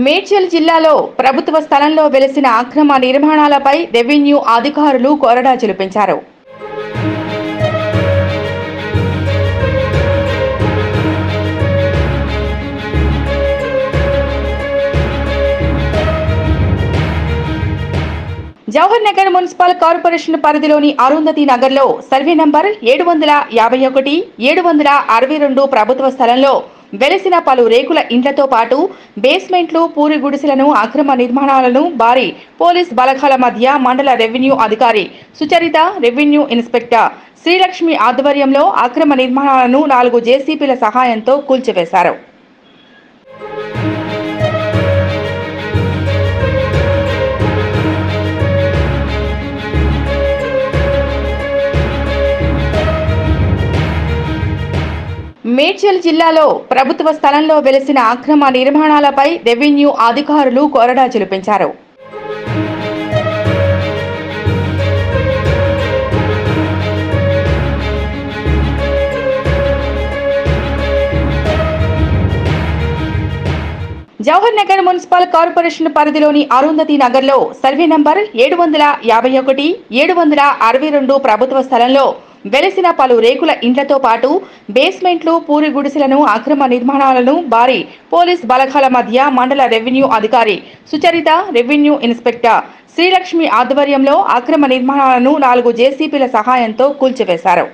మేడ్చల్ జిల్లాలో ప్రభుత్వ స్థలంలో వెలిసిన అక్రమ నిర్మాణాలపై రెవెన్యూ అధికారులు కొరడా జలిపించారు. జవహర్ నగర్ మున్సిపల్ కార్పొరేషన్ పరిధిలోని అరుంధతి నగర్లో సర్వే నంబర్ 751, 762 ప్రభుత్వ స్థలంలో వెలిసిన పలు రేకుల ఇండ్లతో పాటు బేస్మెంట్లు, పూరి గుడిసెలను, అక్రమ నిర్మాణాలను భారీ పోలీస్ బలగాల మధ్య మండల రెవెన్యూ అధికారి సుచరిత, రెవెన్యూ ఇన్స్పెక్టర్ శ్రీలక్ష్మి ఆధ్వర్యంలో అక్రమ నిర్మాణాలను 4 జేసీబీల సహాయంతో కూల్చివేశారు. మేడ్చల్ జిల్లాలో ప్రభుత్వ స్థలంలో వెలిసిన అక్రమ నిర్మాణాలపై రెవెన్యూ అధికారులు కొరడా జలిపించారు. జవహర్ నగర్ మున్సిపల్ కార్పొరేషన్ పరిధిలోని అరుంధతి నగర్లో సర్వే నంబర్ 751, 762 ప్రభుత్వ స్థలంలో వెలిసిన పలు రేకుల ఇండ్లతో పాటు బేస్మెంట్లు, పూరి గుడిసెలను, అక్రమ నిర్మాణాలను భారీ పోలీస్ బలగాల మధ్య మండల రెవెన్యూ అధికారి సుచరిత, రెవెన్యూ ఇన్స్పెక్టర్ శ్రీలక్ష్మి ఆధ్వర్యంలో అక్రమ నిర్మాణాలను 4 జేసీబీల సహాయంతో కూల్చివేశారు.